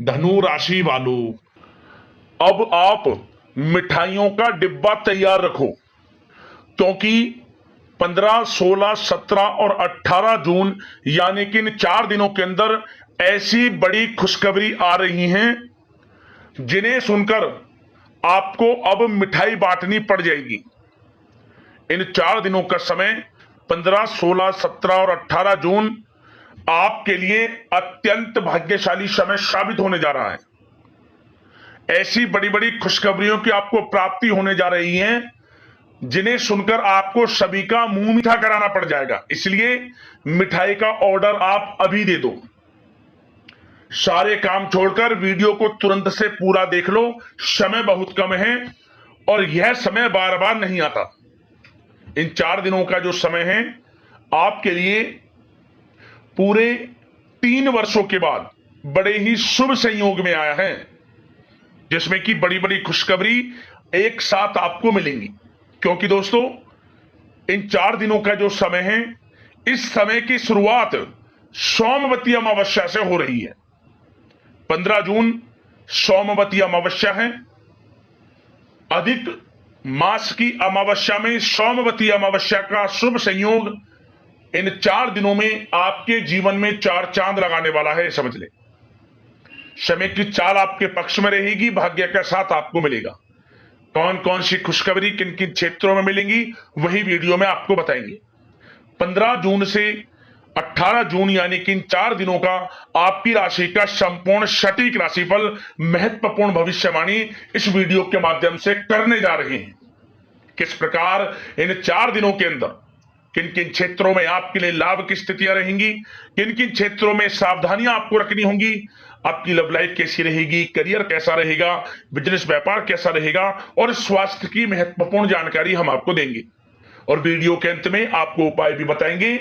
धनु राशि वालों, अब आप मिठाइयों का डिब्बा तैयार रखो, क्योंकि 15, 16, 17 और 18 जून यानी कि इन 4 दिनों के अंदर ऐसी बड़ी खुशखबरी आ रही हैं जिन्हें सुनकर आपको अब मिठाई बांटनी पड़ जाएगी। इन 4 दिनों का समय 15, 16, 17 और 18 जून आपके लिए अत्यंत भाग्यशाली समय साबित होने जा रहा है। ऐसी बड़ी बड़ी खुशखबरियों की आपको प्राप्ति होने जा रही है जिन्हें सुनकर आपको सभी का मुंह मीठा कराना पड़ जाएगा। इसलिए मिठाई का ऑर्डर आप अभी दे दो। सारे काम छोड़कर वीडियो को तुरंत से पूरा देख लो। समय बहुत कम है और यह समय बार बार नहीं आता। इन 4 दिनों का जो समय है आपके लिए पूरे 3 वर्षों के बाद बड़े ही शुभ संयोग में आया है, जिसमें कि बड़ी बड़ी खुशखबरी एक साथ आपको मिलेंगी। क्योंकि दोस्तों, इन 4 दिनों का जो समय है, इस समय की शुरुआत सोमवती अमावस्या से हो रही है। 15 जून सोमवती अमावस्या है। अधिक मास की अमावस्या में सोमवती अमावस्या का शुभ संयोग इन 4 दिनों में आपके जीवन में 4 चांद लगाने वाला है, समझ ले। समय की चाल आपके पक्ष में रहेगी, भाग्य का साथ आपको मिलेगा। कौन कौन सी खुशखबरी किन किन क्षेत्रों में मिलेंगी वही वीडियो में आपको बताएंगे। 15 जून से 18 जून यानी कि इन 4 दिनों का आपकी राशि का संपूर्ण सटीक राशिफल, महत्वपूर्ण भविष्यवाणी इस वीडियो के माध्यम से करने जा रहे हैं। किस प्रकार इन 4 दिनों के अंदर किन किन क्षेत्रों में आपके लिए लाभ की स्थितियां रहेंगी, किन किन क्षेत्रों में सावधानियां आपको रखनी होंगी, आपकी लव लाइफ कैसी रहेगी, करियर कैसा रहेगा, बिजनेस व्यापार कैसा रहेगा और स्वास्थ्य की महत्वपूर्ण जानकारी हम आपको देंगे। और वीडियो के अंत में आपको उपाय भी बताएंगे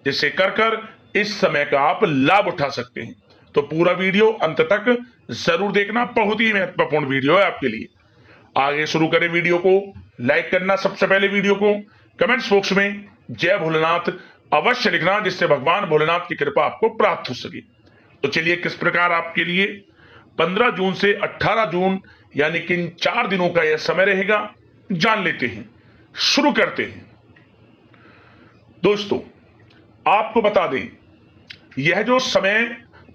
जिससे कर इस समय का आप लाभ उठा सकते हैं। तो पूरा वीडियो अंत तक जरूर देखना, बहुत ही महत्वपूर्ण वीडियो है आपके लिए। आगे शुरू करें वीडियो को। लाइक करना, सबसे पहले वीडियो को कमेंट्स बॉक्स में जय भोलेनाथ अवश्य लिखना, जिससे भगवान भोलेनाथ की कृपा आपको प्राप्त हो सके। तो चलिए, किस प्रकार आपके लिए 15 जून से 18 जून यानी कि इन 4 दिनों का यह समय रहेगा, जान लेते हैं। शुरू करते हैं। दोस्तों, आपको बता दें, यह जो समय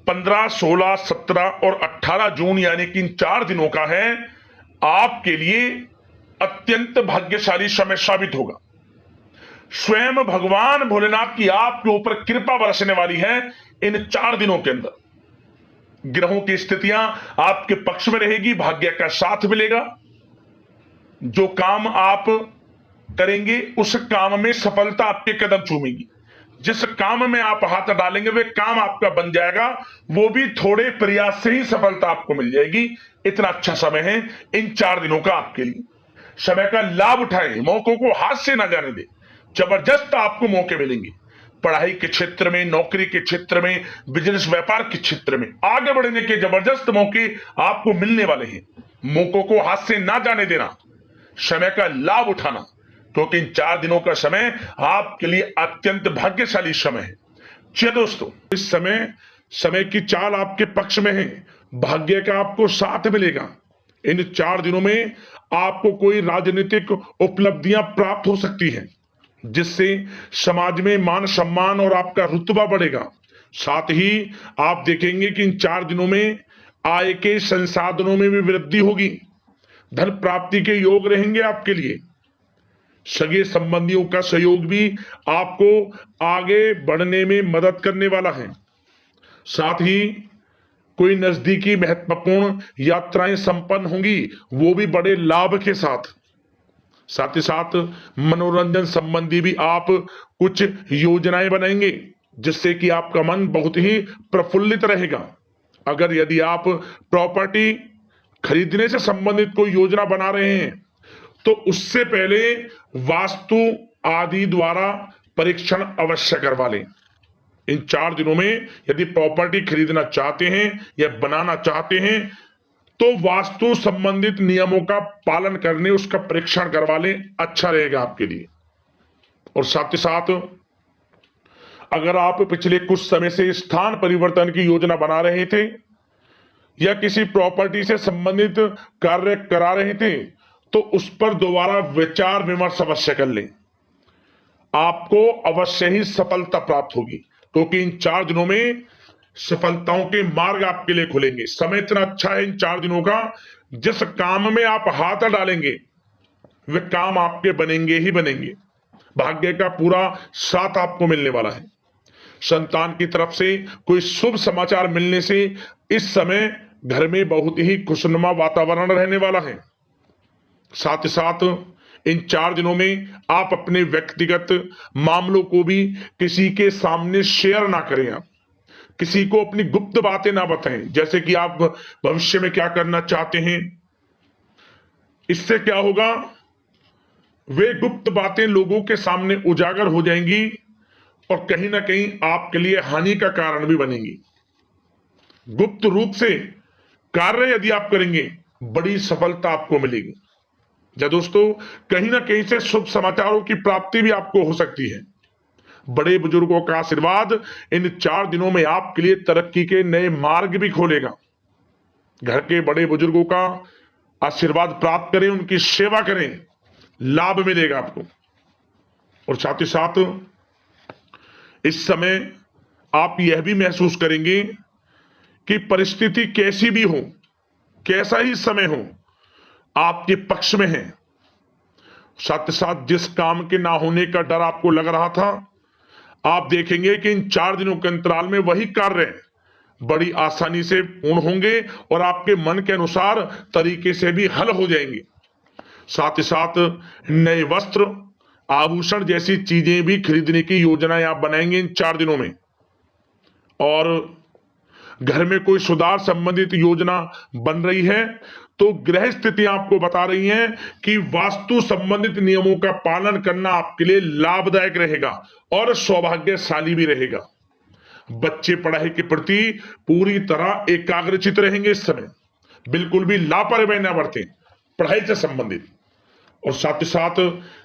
15, 16, 17 और 18 जून यानी कि इन 4 दिनों का है, आपके लिए अत्यंत भाग्यशाली समय साबित होगा। स्वयं भगवान भोलेनाथ की आपके ऊपर कृपा बरसने वाली है। इन 4 दिनों के अंदर ग्रहों की स्थितियां आपके पक्ष में रहेगी, भाग्य का साथ मिलेगा। जो काम आप करेंगे उस काम में सफलता आपके कदम चूमेगी। जिस काम में आप हाथ डालेंगे वे काम आपका बन जाएगा, वो भी थोड़े प्रयास से ही सफलता आपको मिल जाएगी। इतना अच्छा समय है इन 4 दिनों का आपके लिए। समय का लाभ उठाएं, मौकों को हाथ से ना जाने दें। जबरदस्त आपको मौके मिलेंगे। पढ़ाई के क्षेत्र में, नौकरी के क्षेत्र में, बिजनेस व्यापार के क्षेत्र में आगे बढ़ने के जबरदस्त मौके आपको मिलने वाले हैं। मौकों को हाथ से ना जाने देना, समय का लाभ उठाना, क्योंकि इन 4 दिनों का समय आपके लिए अत्यंत भाग्यशाली समय है। चलिए दोस्तों, इस समय की चाल आपके पक्ष में है, भाग्य का आपको साथ मिलेगा। इन 4 दिनों में आपको कोई राजनीतिक उपलब्धियां प्राप्त हो सकती हैं, जिससे समाज में मान सम्मान और आपका रुतबा बढ़ेगा। साथ ही आप देखेंगे कि इन 4 दिनों में आय के संसाधनों में भी वृद्धि होगी। धन प्राप्ति के योग रहेंगे आपके लिए। सगे संबंधियों का सहयोग भी आपको आगे बढ़ने में मदद करने वाला है। साथ ही कोई नजदीकी महत्वपूर्ण यात्राएं संपन्न होंगी, वो भी बड़े लाभ के साथ। साथ ही साथ मनोरंजन संबंधी भी आप कुछ योजनाएं बनाएंगे, जिससे कि आपका मन बहुत ही प्रफुल्लित रहेगा। अगर यदि आप प्रॉपर्टी खरीदने से संबंधित कोई योजना बना रहे हैं तो उससे पहले वास्तु आदि द्वारा परीक्षण अवश्य करवा लें। इन 4 दिनों में यदि प्रॉपर्टी खरीदना चाहते हैं या बनाना चाहते हैं तो वास्तु संबंधित नियमों का पालन करने उसका परीक्षण करवा लें, अच्छा रहेगा आपके लिए। और साथ ही साथ अगर आप पिछले कुछ समय से स्थान परिवर्तन की योजना बना रहे थे या किसी प्रॉपर्टी से संबंधित कार्य करा रहे थे तो उस पर दोबारा विचार विमर्श अवश्य कर लें। आपको अवश्य ही सफलता प्राप्त होगी, क्योंकि इन 4 दिनों में सफलताओं के मार्ग आपके लिए खुलेंगे। समय इतना अच्छा है इन 4 दिनों का, जिस काम में आप हाथ डालेंगे वे काम आपके बनेंगे ही बनेंगे। भाग्य का पूरा साथ आपको मिलने वाला है। संतान की तरफ से कोई शुभ समाचार मिलने से इस समय घर में बहुत ही खुशनुमा वातावरण रहने वाला है। साथ ही साथ इन 4 दिनों में आप अपने व्यक्तिगत मामलों को भी किसी के सामने शेयर ना करें। आप किसी को अपनी गुप्त बातें ना बताएं, जैसे कि आप भविष्य में क्या करना चाहते हैं। इससे क्या होगा, वे गुप्त बातें लोगों के सामने उजागर हो जाएंगी और कहीं ना कहीं आपके लिए हानि का कारण भी बनेंगी। गुप्त रूप से कार्य यदि आप करेंगे बड़ी सफलता आपको मिलेगी। या दोस्तों, कहीं ना कहीं से शुभ समाचारों की प्राप्ति भी आपको हो सकती है। बड़े बुजुर्गों का आशीर्वाद इन 4 दिनों में आपके लिए तरक्की के नए मार्ग भी खोलेगा। घर के बड़े बुजुर्गों का आशीर्वाद प्राप्त करें, उनकी सेवा करें, लाभ मिलेगा आपको। और साथ ही साथ इस समय आप यह भी महसूस करेंगे कि परिस्थिति कैसी भी हो, कैसा ही समय हो, आपके पक्ष में है। साथ ही साथ जिस काम के ना होने का डर आपको लग रहा था, आप देखेंगे कि इन 4 दिनों के अंतराल में वही कार्य बड़ी आसानी से पूर्ण होंगे और आपके मन के अनुसार तरीके से भी हल हो जाएंगे। साथ ही साथ नए वस्त्र, आभूषण जैसी चीजें भी खरीदने की योजनाएं आप बनाएंगे इन 4 दिनों में। और घर में कोई सुधार संबंधित योजना बन रही है तो ग्रह स्थितियां आपको बता रही हैं कि वास्तु संबंधित नियमों का पालन करना आपके लिए लाभदायक रहेगा और सौभाग्यशाली भी रहेगा। बच्चे पढ़ाई के प्रति पूरी तरह एकाग्रचित रहेंगे इस समय, बिल्कुल भी लापरवाही न बरतें पढ़ाई से संबंधित। और साथ ही साथ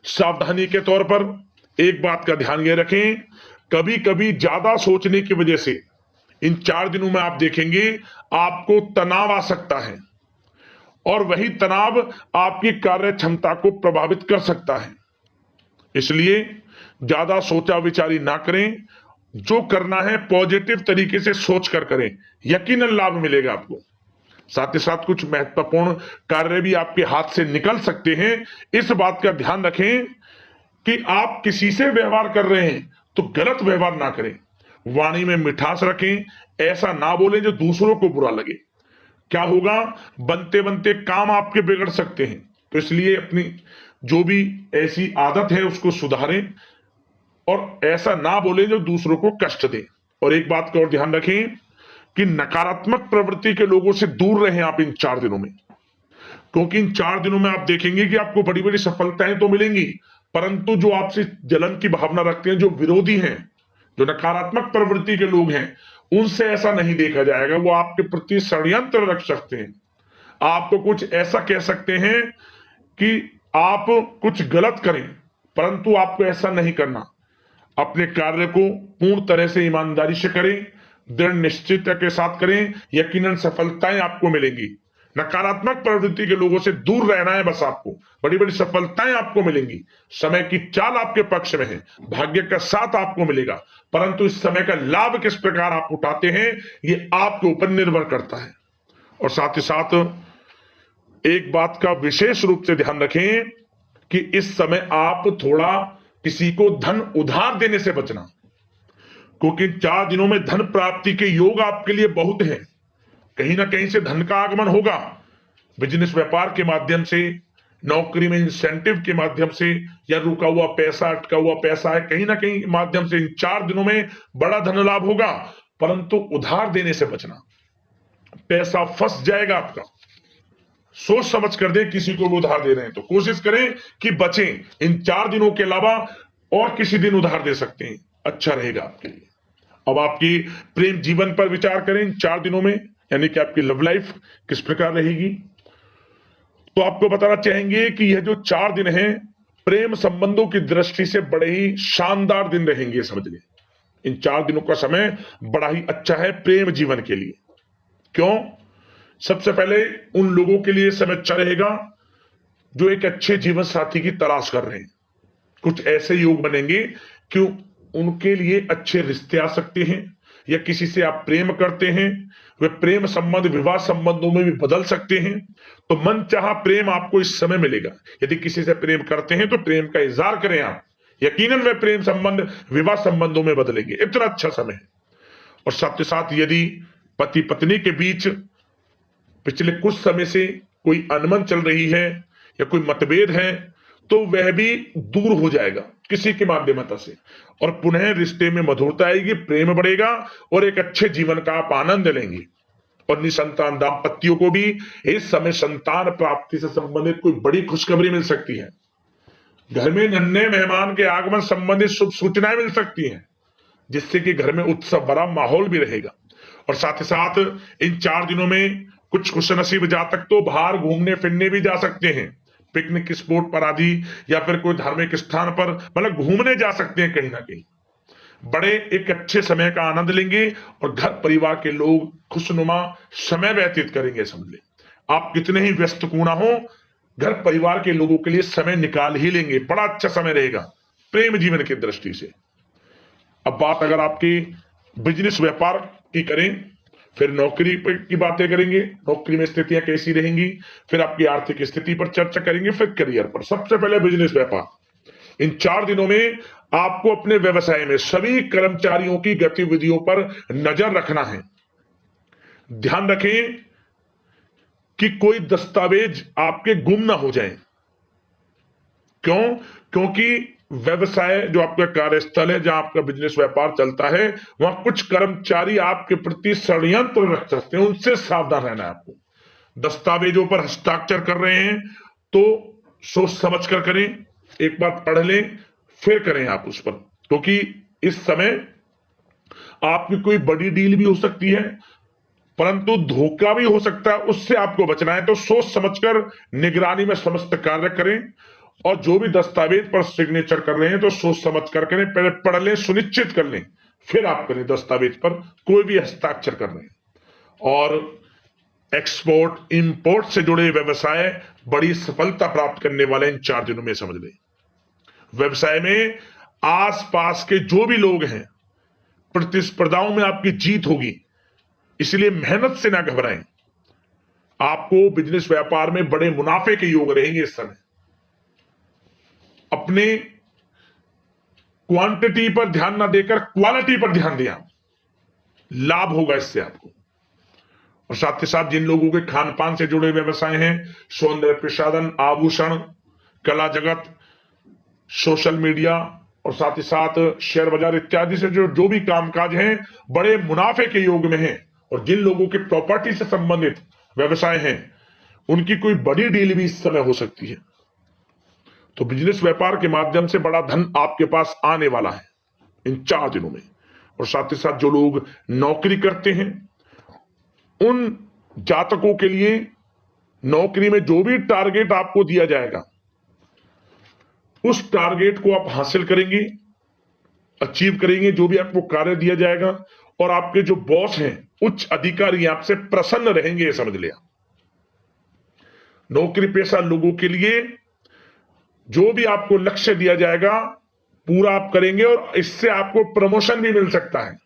सावधानी के तौर पर एक बात का ध्यान ये रखें, कभी कभी ज्यादा सोचने की वजह से इन 4 दिनों में आप देखेंगे आपको तनाव आ सकता है और वही तनाव आपकी कार्य क्षमता को प्रभावित कर सकता है। इसलिए ज्यादा सोचा विचारी ना करें, जो करना है पॉजिटिव तरीके से सोच कर करें, यकीनन लाभ मिलेगा आपको। साथ ही साथ कुछ महत्वपूर्ण कार्य भी आपके हाथ से निकल सकते हैं। इस बात का ध्यान रखें कि आप किसी से व्यवहार कर रहे हैं तो गलत व्यवहार ना करें, वाणी में मिठास रखें, ऐसा ना बोलें जो दूसरों को बुरा लगे। क्या होगा, बनते बनते काम आपके बिगड़ सकते हैं। तो इसलिए अपनी जो भी ऐसी आदत है उसको सुधारें और ऐसा ना बोले जो दूसरों को कष्ट दे। और एक बात का और ध्यान रखें कि नकारात्मक प्रवृत्ति के लोगों से दूर रहें आप इन 4 दिनों में, क्योंकि इन 4 दिनों में आप देखेंगे कि आपको बड़ी बड़ी सफलताएं तो मिलेंगी, परंतु जो आपसे जलन की भावना रखते हैं, जो विरोधी हैं, जो नकारात्मक प्रवृत्ति के लोग हैं, उनसे ऐसा नहीं देखा जाएगा। वो आपके प्रति षड्यंत्र रख सकते हैं, आपको कुछ ऐसा कह सकते हैं कि आप कुछ गलत करें, परंतु आपको ऐसा नहीं करना। अपने कार्य को पूर्ण तरह से ईमानदारी से करें, दृढ़ निश्चितता के साथ करें, यकीनन सफलताएं आपको मिलेंगी। नकारात्मक प्रवृत्ति के लोगों से दूर रहना है बस, आपको बड़ी बड़ी सफलताएं आपको मिलेंगी। समय की चाल आपके पक्ष में है, भाग्य का साथ आपको मिलेगा, परंतु इस समय का लाभ किस प्रकार आप उठाते हैं ये आपके ऊपर निर्भर करता है। और साथ ही साथ एक बात का विशेष रूप से ध्यान रखें कि इस समय आप थोड़ा किसी को धन उधार देने से बचना, क्योंकि 4 दिनों में धन प्राप्ति के योग आपके लिए बहुत हैं। कहीं ना कहीं से धन का आगमन होगा, बिजनेस व्यापार के माध्यम से, नौकरी में इंसेंटिव के माध्यम से, या रुका हुआ पैसा, अटका हुआ पैसा है, कहीं ना कहीं माध्यम से इन 4 दिनों में बड़ा धन लाभ होगा। परंतु उधार देने से बचना, पैसा फंस जाएगा आपका। सोच समझ कर दें, किसी को भी उधार दे रहे हैं तो कोशिश करें कि बचें। इन 4 दिनों के अलावा और किसी दिन उधार दे सकते हैं, अच्छा रहेगा आपके लिए। अब आपकी प्रेम जीवन पर विचार करें इन 4 दिनों में, यानी कि आपकी लव लाइफ किस प्रकार रहेगी। तो आपको बताना चाहेंगे कि यह जो 4 दिन हैं प्रेम संबंधों की दृष्टि से बड़े ही शानदार दिन रहेंगे, समझ लें। इन 4 दिनों का समय बड़ा ही अच्छा है प्रेम जीवन के लिए। क्यों? सबसे पहले उन लोगों के लिए समय अच्छा रहेगा जो एक अच्छे जीवन साथी की तलाश कर रहे हैं। कुछ ऐसे योग बनेंगे कि उनके लिए अच्छे रिश्ते आ सकते हैं, या किसी से आप प्रेम करते हैं, वे प्रेम संबंध विवाह संबंधों में भी बदल सकते हैं। तो मन चाहा प्रेम आपको इस समय मिलेगा। यदि किसी से प्रेम करते हैं तो प्रेम का इजहार करें आप, यकीनन वे प्रेम संबंध विवाह संबंधों में बदलेंगे। इतना अच्छा समय है। और साथ ही साथ यदि पति पत्नी के बीच पिछले कुछ समय से कोई अनबन चल रही है या कोई मतभेद है, तो वह भी दूर हो जाएगा किसी के माध्यमता से, और पुनः रिश्ते में मधुरता आएगी, प्रेम बढ़ेगा और एक अच्छे जीवन का आप आनंद लेंगे। और निसंतान दाम्पत्यों को भी इस समय संतान प्राप्ति से संबंधित कोई बड़ी खुशखबरी मिल सकती है। घर में नन्हे मेहमान के आगमन संबंधित शुभ सूचनाएं मिल सकती हैं, जिससे कि घर में उत्सव भरा माहौल भी रहेगा। और साथ ही साथ इन 4 दिनों में कुछ खुशनसीब जातक तो बाहर घूमने फिरने भी जा सकते हैं, पिकनिक स्पॉट पर आदि, या फिर कोई धार्मिक स्थान पर मतलब घूमने जा सकते हैं कहीं ना कहीं। बड़े एक अच्छे समय का आनंद लेंगे और घर परिवार के लोग खुशनुमा समय व्यतीत करेंगे। समझ ले, आप कितने ही व्यस्त क्यों ना हो, घर परिवार के लोगों के लिए समय निकाल ही लेंगे। बड़ा अच्छा समय रहेगा प्रेम जीवन की दृष्टि से। अब बात अगर आपकी बिजनेस व्यापार की करें, फिर नौकरी की बातें करेंगे, नौकरी में स्थितियां कैसी रहेंगी, फिर आपकी आर्थिक स्थिति पर चर्चा करेंगे, फिर करियर पर। सबसे पहले बिजनेस व्यापार। इन 4 दिनों में आपको अपने व्यवसाय में सभी कर्मचारियों की गतिविधियों पर नजर रखना है। ध्यान रखें कि कोई दस्तावेज आपके गुम ना हो जाएं। क्यों? क्योंकि व्यवसाय जो आपका कार्यस्थल है, जहां आपका बिजनेस व्यापार चलता है, वहां कुछ कर्मचारी आपके प्रति षड्यंत्र रख सकते हैं, उनसे सावधान रहना है आपको। दस्तावेजों पर हस्ताक्षर कर रहे हैं तो सोच समझ कर करें, एक बार पढ़ लें फिर करें आप उस पर, क्योंकि इस समय आपकी कोई बड़ी डील भी हो सकती है, परंतु धोखा भी हो सकता है, उससे आपको बचना है। तो सोच समझकर निगरानी में समस्त कार्य करें, और जो भी दस्तावेज पर सिग्नेचर कर रहे हैं तो सोच समझ कर करें, पहले पढ़ लें, सुनिश्चित कर लें, फिर आप करें दस्तावेज पर कोई भी हस्ताक्षर कर रहे हैं। और एक्सपोर्ट इंपोर्ट से जुड़े व्यवसाय बड़ी सफलता प्राप्त करने वाले इन 4 दिनों में। समझ लें, व्यवसाय में आसपास के जो भी लोग हैं, प्रतिस्पर्धाओं में आपकी जीत होगी, इसलिए मेहनत से ना घबराएं। आपको बिजनेस व्यापार में बड़े मुनाफे के योग रहेंगे इस समय। अपने क्वांटिटी पर ध्यान ना देकर क्वालिटी पर ध्यान दिया, लाभ होगा इससे आपको। और साथ ही साथ जिन लोगों के खान पान से जुड़े व्यवसाय हैं, सौंदर्य प्रसाधन, आभूषण, कला जगत, सोशल मीडिया और साथ ही साथ शेयर बाजार इत्यादि से जो भी कामकाज हैं, बड़े मुनाफे के योग में हैं। और जिन लोगों के प्रॉपर्टी से संबंधित व्यवसाय हैं, उनकी कोई बड़ी डील भी इस समय हो सकती है। तो बिजनेस व्यापार के माध्यम से बड़ा धन आपके पास आने वाला है इन 4 दिनों में। और साथ ही साथ जो लोग नौकरी करते हैं, उन जातकों के लिए नौकरी में जो भी टारगेट आपको दिया जाएगा, उस टारगेट को आप हासिल करेंगे, अचीव करेंगे, जो भी आपको कार्य दिया जाएगा। और आपके जो बॉस हैं, उच्च अधिकारी, आपसे प्रसन्न रहेंगे, ये समझ लिया। नौकरी पेशा लोगों के लिए जो भी आपको लक्ष्य दिया जाएगा, पूरा आप करेंगे और इससे आपको प्रमोशन भी मिल सकता है।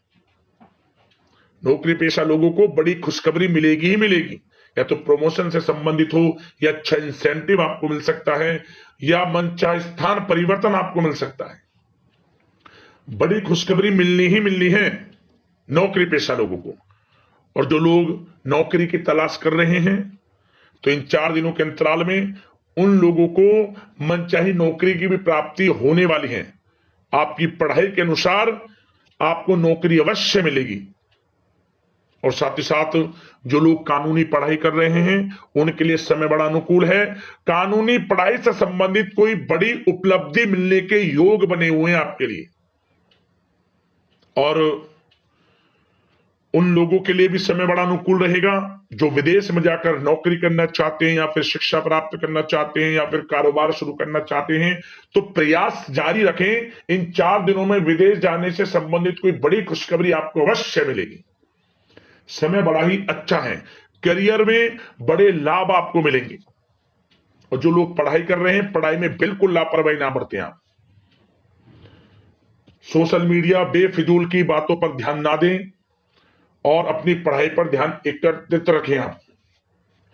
नौकरी पेशा लोगों को बड़ी खुशखबरी मिलेगी ही मिलेगी, या तो प्रमोशन से संबंधित हो, या अच्छा इंसेंटिव आपको मिल सकता है, या मनचाहे स्थान परिवर्तन आपको मिल सकता है। बड़ी खुशखबरी मिलनी ही मिलनी है नौकरी पेशा लोगों को। और जो लोग नौकरी की तलाश कर रहे हैं, तो इन 4 दिनों के अंतराल में उन लोगों को मनचाही नौकरी की भी प्राप्ति होने वाली है। आपकी पढ़ाई के अनुसार आपको नौकरी अवश्य मिलेगी। और साथ ही साथ जो लोग कानूनी पढ़ाई कर रहे हैं, उनके लिए समय बड़ा अनुकूल है। कानूनी पढ़ाई से संबंधित कोई बड़ी उपलब्धि मिलने के योग बने हुए हैं आपके लिए। और उन लोगों के लिए भी समय बड़ा अनुकूल रहेगा जो विदेश में जाकर नौकरी करना चाहते हैं, या फिर शिक्षा प्राप्त करना चाहते हैं, या फिर कारोबार शुरू करना चाहते हैं। तो प्रयास जारी रखें। इन 4 दिनों में विदेश जाने से संबंधित कोई बड़ी खुशखबरी आपको अवश्य मिलेगी। समय बड़ा ही अच्छा है। करियर में बड़े लाभ आपको मिलेंगे। और जो लोग पढ़ाई कर रहे हैं, पढ़ाई में बिल्कुल लापरवाही ना बरतें आप। सोशल मीडिया बेफिजूल की बातों पर ध्यान ना दें और अपनी पढ़ाई पर ध्यान एकत्रित रखें आप।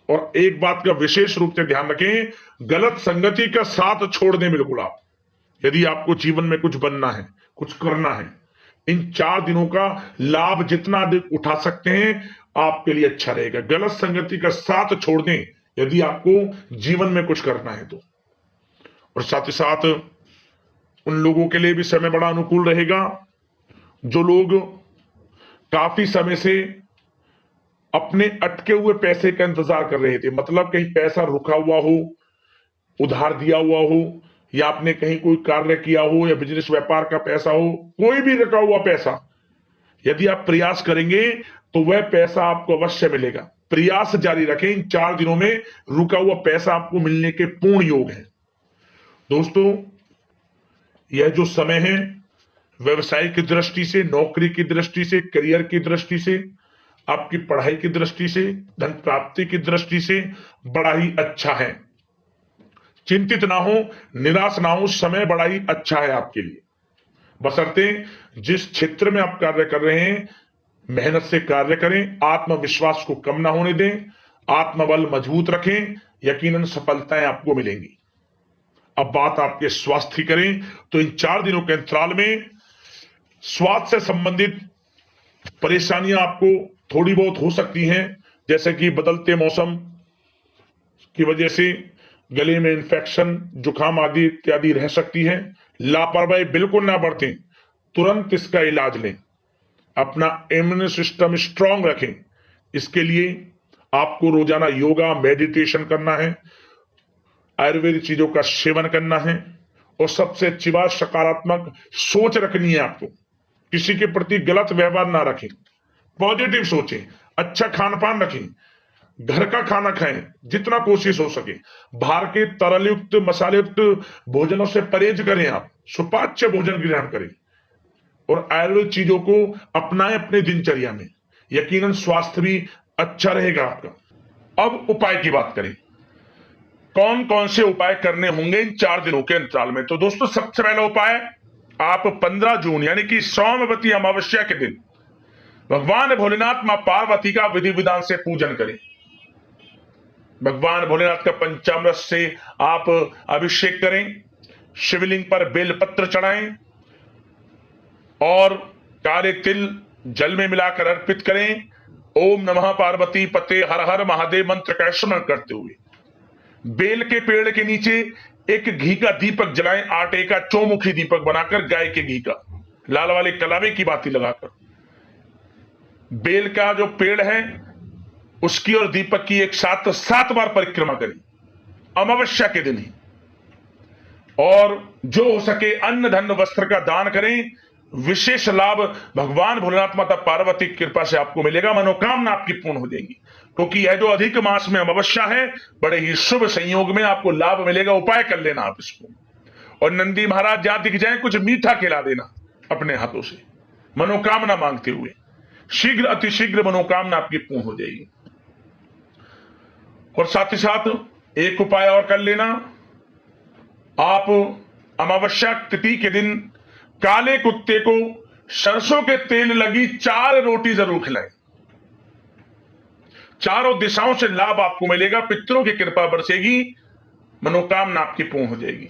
और एक बात का विशेष रूप से ध्यान रखें, गलत संगति का साथ छोड़ दें बिल्कुल आप। यदि आपको जीवन में कुछ बनना है, कुछ करना है, इन 4 दिनों का लाभ जितना अधिक उठा सकते हैं आपके लिए अच्छा रहेगा। गलत संगति का साथ छोड़ दें यदि आपको जीवन में कुछ करना है तो। और साथ ही साथ उन लोगों के लिए भी समय बड़ा अनुकूल रहेगा जो लोग काफी समय से अपने अटके हुए पैसे का इंतजार कर रहे थे। मतलब कहीं पैसा रुका हुआ हो, उधार दिया हुआ हो, या आपने कहीं कोई कार्य किया हो, या बिजनेस व्यापार का पैसा हो, कोई भी रुका हुआ पैसा, यदि आप प्रयास करेंगे तो वह पैसा आपको अवश्य मिलेगा। प्रयास जारी रखें। इन 4 दिनों में रुका हुआ पैसा आपको मिलने के पूर्ण योग है। दोस्तों, यह जो समय है व्यवसाय की दृष्टि से, नौकरी की दृष्टि से, करियर की दृष्टि से, आपकी पढ़ाई की दृष्टि से, धन प्राप्ति की दृष्टि से बड़ा ही अच्छा है। चिंतित ना हो, निराश ना हो, समय बड़ा ही अच्छा है आपके लिए। बशर्ते जिस क्षेत्र में आप कार्य कर रहे हैं मेहनत से कार्य करें, आत्मविश्वास को कम ना होने दें, आत्मबल मजबूत रखें, यकीनन सफलताएं आपको मिलेंगी। अब बात आपके स्वास्थ्य की करें तो इन 4 दिनों के अंतराल में स्वास्थ्य से संबंधित परेशानियां आपको थोड़ी बहुत हो सकती हैं, जैसे कि बदलते मौसम की वजह से गले में इंफेक्शन, जुकाम आदि इत्यादि रह सकती है। लापरवाही बिल्कुल ना बरतें, तुरंत इसका इलाज लें। अपना इम्यून सिस्टम स्ट्रांग रखें। इसके लिए आपको रोजाना योगा, मेडिटेशन करना है, आयुर्वेदिक चीजों का सेवन करना है, और सबसे अच्छी बात सकारात्मक सोच रखनी है आपको। किसी के प्रति गलत व्यवहार ना रखें, पॉजिटिव सोचें, अच्छा खान पान रखें, घर का खाना खाएं जितना कोशिश हो सके, बाहर के तरलयुक्त मसालेयुक्त भोजनों से परहेज करें, आप सुपाच्य भोजन ग्रहण करें और आयुर्वेदिक चीजों को अपनाएं अपने दिनचर्या में। यकीनन स्वास्थ्य भी अच्छा रहेगा आपका। अब उपाय की बात करें, कौन कौन से उपाय करने होंगे इन 4 दिनों के अंतराल में। तो दोस्तों, सबसे पहला उपाय, आप 15 जून यानी कि सोमवती अमावस्या के दिन भगवान भोलेनाथ मां पार्वती का विधि विधान से पूजन करें। भगवान भोलेनाथ का पंचामृत से आप अभिषेक करें, शिवलिंग पर बेलपत्र चढ़ाएं और काले तिल जल में मिलाकर अर्पित करें। ओम नमः पार्वती पते हर हर महादेव मंत्र का स्मरण करते हुए बेल के पेड़ के नीचे एक घी का दीपक जलाएं, आटे का चौमुखी दीपक बनाकर, गाय के घी का, लाल वाले कलावे की बाती लगाकर। बेल का जो पेड़ है उसकी और दीपक की एक साथ 7 बार परिक्रमा करें अमावस्या के दिन ही। और जो हो सके अन्न धन वस्त्र का दान करें। विशेष लाभ भगवान भोलेनाथ माता पार्वती की कृपा से आपको मिलेगा, मनोकामना आपकी पूर्ण हो जाएगी। क्योंकि यह जो अधिक मास में अमावस्या है, बड़े ही शुभ संयोग में आपको लाभ मिलेगा। उपाय कर लेना आप इसको। और नंदी महाराज जहां दिख जाए कुछ मीठा खिला देना अपने हाथों से, मनोकामना मांगते हुए। शीघ्र अतिशीघ्र मनोकामना आपकी पूर्ण हो जाएगी। और साथ ही साथ एक उपाय और कर लेना, आप अमावस्या तिथि के दिन काले कुत्ते को सरसों के तेल लगी 4 रोटी जरूर खिलाएं। चारों दिशाओं से लाभ आपको मिलेगा, पितरों की कृपा बरसेगी, मनोकामना आपकी पूर्ण हो जाएगी।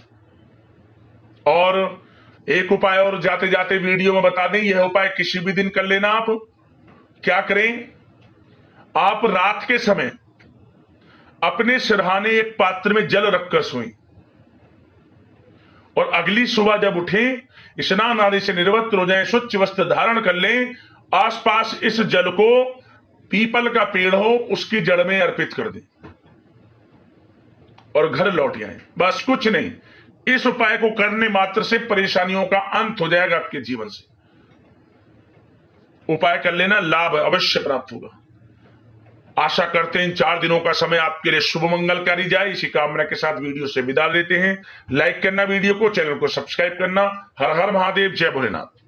और एक उपाय और जाते जाते वीडियो में बता दें, यह उपाय किसी भी दिन कर लेना। आप क्या करें, आप रात के समय अपने सिरहाने एक पात्र में जल रखकर सोएं और अगली सुबह जब उठें, स्नान आदि से निवृत्त हो जाएं, स्वच्छ वस्त्र धारण कर लें, आसपास इस जल को पीपल का पेड़ हो उसकी जड़ में अर्पित कर दें और घर लौट आए। बस कुछ नहीं, इस उपाय को करने मात्र से परेशानियों का अंत हो जाएगा आपके जीवन से। उपाय कर लेना, लाभ अवश्य प्राप्त होगा। आशा करते हैं इन 4 दिनों का समय आपके लिए शुभ मंगलकारी जाए। इसी कामना के साथ वीडियो से विदा लेते हैं। लाइक करना वीडियो को, चैनल को सब्सक्राइब करना। हर हर महादेव, जय भोलेनाथ।